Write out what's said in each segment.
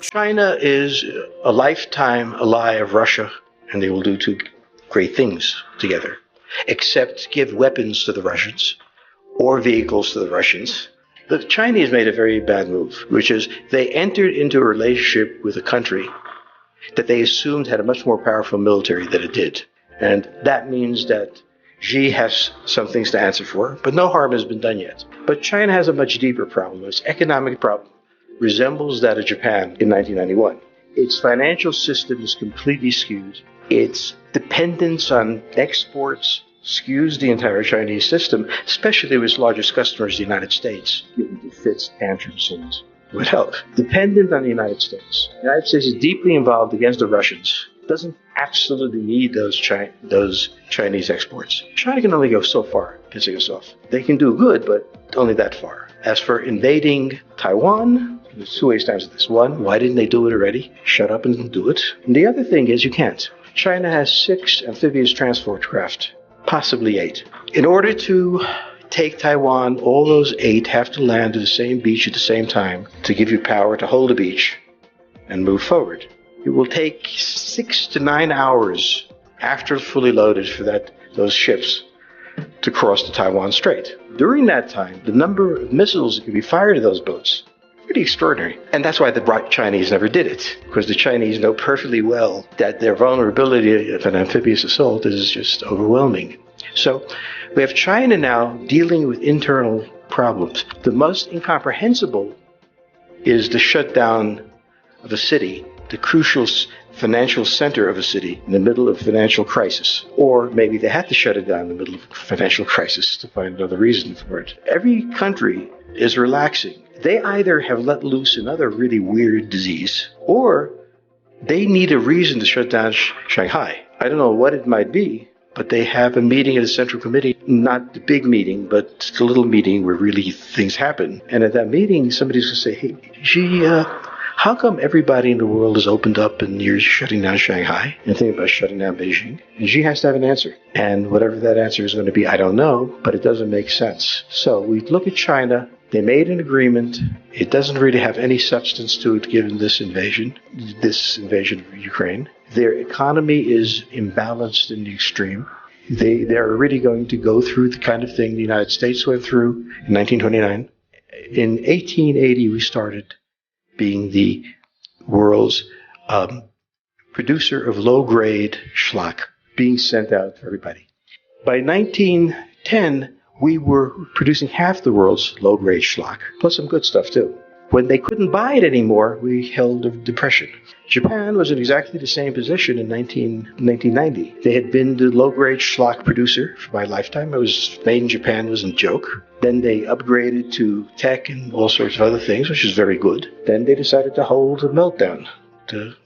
China is a lifetime ally of Russia, and they will do two great things together, except give weapons to the Russians or vehicles to the Russians. The Chinese made a very bad move, which is they entered into a relationship with a country that they assumed had a much more powerful military than it did. And that means that Xi has some things to answer for, but no harm has been done yet. But China has a much deeper problem. Its economic problem resembles that of Japan in 1991. Its financial system is completely skewed. Its dependence on exports skews the entire Chinese system, especially with its largest customers, the United States, given the fits, tantrums, and what else. Dependent on the United States. The United States is deeply involved against the Russians. Doesn't absolutely need those Chinese exports. China can only go so far, pissing us off. They can do good, but only that far. As for invading Taiwan, there's two ways to answer this. One, why didn't they do it already? Shut up and do it. And the other thing is you can't. China has 6 amphibious transport craft, possibly 8. In order to take Taiwan, all those 8 have to land at the same beach at the same time to give you power to hold the beach and move forward. It will take 6 to 9 hours after fully loaded for those ships to cross the Taiwan Strait. During that time, the number of missiles that can be fired at those boats is pretty extraordinary. And that's why the Chinese never did it, because the Chinese know perfectly well that their vulnerability of an amphibious assault is just overwhelming. So we have China now dealing with internal problems. The most incomprehensible is the shutdown of a city, the crucial financial center of a city in the middle of financial crisis. Or maybe they had to shut it down in the middle of financial crisis to find another reason for it. Every country is relaxing. They either have let loose another really weird disease, or they need a reason to shut down Shanghai. I don't know what it might be, but they have a meeting at the Central Committee, not the big meeting, but the little meeting where really things happen. And at that meeting, somebody's going to say, hey, Xi, how come everybody in the world has opened up and you're shutting down Shanghai and thinking about shutting down Beijing? And Xi has to have an answer. And whatever that answer is going to be, I don't know, but it doesn't make sense. So we look at China. They made an agreement. It doesn't really have any substance to it given this invasion of Ukraine. Their economy is imbalanced in the extreme. They're really going to go through the kind of thing the United States went through in 1929. In 1880, we started being the world's producer of low-grade schlock being sent out to everybody. By 1910, we were producing half the world's low-grade schlock, plus some good stuff too. When they couldn't buy it anymore, we held a depression. Japan was in exactly the same position in 1990. They had been the low-grade schlock producer for my lifetime. It was made in Japan, wasn't a joke. Then they upgraded to tech and all sorts of other things, which is very good. Then they decided to hold a meltdown. The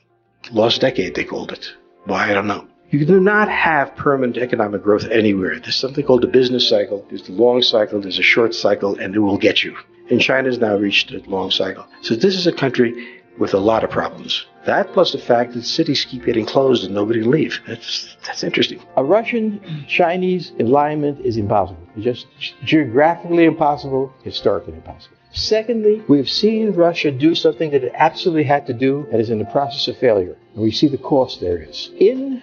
lost decade, they called it. Why, I don't know. You do not have permanent economic growth anywhere. There's something called the business cycle. There's the long cycle, there's a short cycle, and it will get you. And China's now reached a long cycle. So this is a country with a lot of problems. That plus the fact that cities keep getting closed and nobody can leave. That's interesting. A Russian-Chinese alignment is impossible. It's just geographically impossible, historically impossible. Secondly, we've seen Russia do something that it absolutely had to do and is in the process of failure. And we see the cost there is. In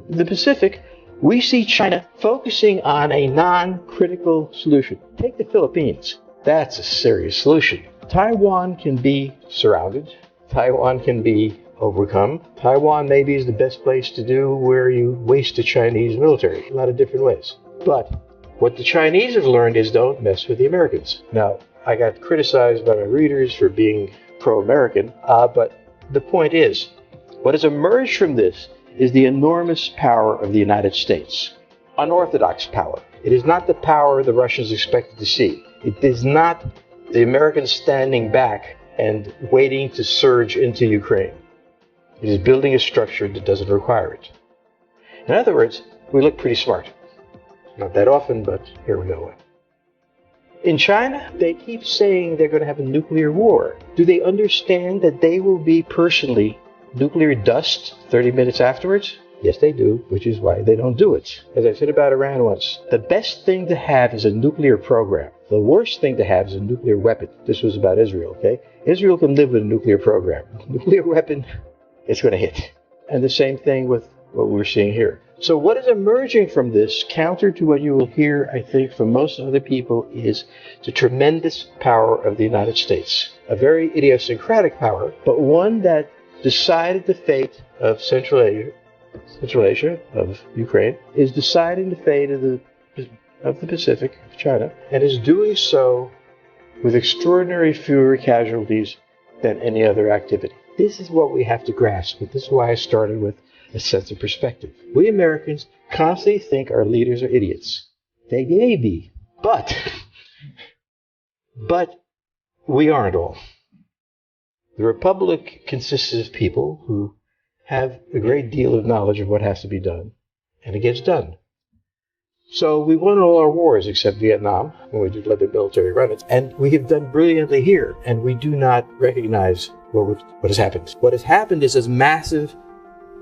the Pacific, we see China focusing on a non-critical solution. Take the Philippines. That's a serious solution. Taiwan can be surrounded. Taiwan can be overcome. Taiwan maybe is the best place to do where you waste the Chinese military. A lot of different ways. But what the Chinese have learned is don't mess with the Americans. Now, I got criticized by my readers for being pro-American, but the point is, what has emerged from this is the enormous power of the United States. Unorthodox power. It is not the power the Russians expected to see. It is not the Americans standing back and waiting to surge into Ukraine. It is building a structure that doesn't require it. In other words, we look pretty smart. Not that often, but here we go. In China, they keep saying they're going to have a nuclear war. Do they understand that they will be personally nuclear dust 30 minutes afterwards? Yes, they do, which is why they don't do it. As I said about Iran once, the best thing to have is a nuclear program. The worst thing to have is a nuclear weapon. This was about Israel, okay? Israel can live with a nuclear program. Nuclear weapon, it's going to hit. And the same thing with what we're seeing here. So what is emerging from this, counter to what you will hear, I think, from most other people, is the tremendous power of the United States. A very idiosyncratic power, but one that decided the fate of Central Asia, of Ukraine, is deciding the fate of the Pacific, of China, and is doing so with extraordinary fewer casualties than any other activity. This is what we have to grasp, but this is why I started with a sense of perspective. We Americans constantly think our leaders are idiots. They may be, but we aren't all. The Republic consists of people who have a great deal of knowledge of what has to be done, and it gets done. So we won all our wars except Vietnam, when we did let the military run it. And we have done brilliantly here, and we do not recognize what has happened. What has happened is this massive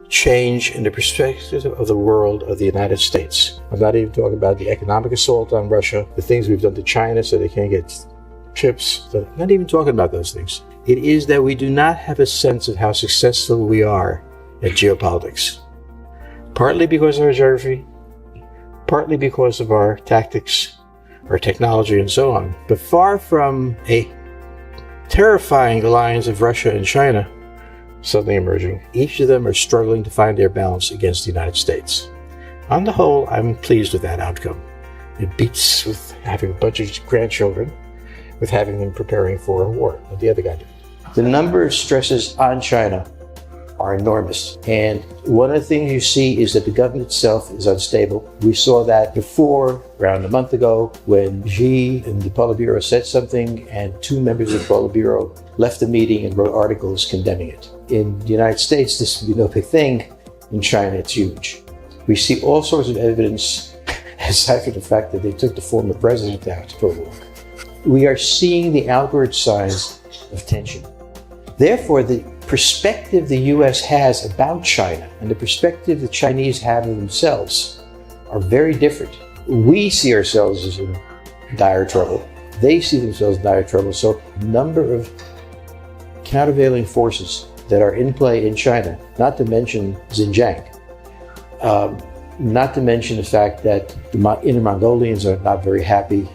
change in the perspective of the world of the United States. I'm not even talking about the economic assault on Russia, the things we've done to China so they can't get chips. I'm not even talking about those things. It is that we do not have a sense of how successful we are at geopolitics. Partly because of our geography, partly because of our tactics, our technology, and so on. But far from a terrifying alliance of Russia and China suddenly emerging, each of them are struggling to find their balance against the United States. On the whole, I'm pleased with that outcome. It beats with having a bunch of grandchildren with having them preparing for a war, what the other guy did. The number of stresses on China are enormous. And one of the things you see is that the government itself is unstable. We saw that before, around a month ago, when Xi and the Politburo said something and two members of the Politburo left the meeting and wrote articles condemning it. In the United States, this would be no big thing. In China, it's huge. We see all sorts of evidence, aside from the fact that they took the former president out for a walk. We are seeing the outward signs of tension. Therefore, the perspective the U.S. has about China and the perspective the Chinese have of themselves are very different. We see ourselves as in dire trouble. They see themselves in dire trouble. So a number of countervailing forces that are in play in China, not to mention Xinjiang, not to mention the fact that the Inner Mongolians are not very happy.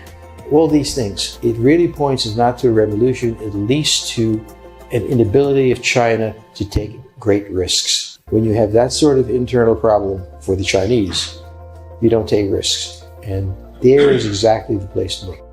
All these things. It really points not to a revolution, at least to an inability of China to take great risks. When you have that sort of internal problem for the Chinese, you don't take risks. And there is exactly the place to look.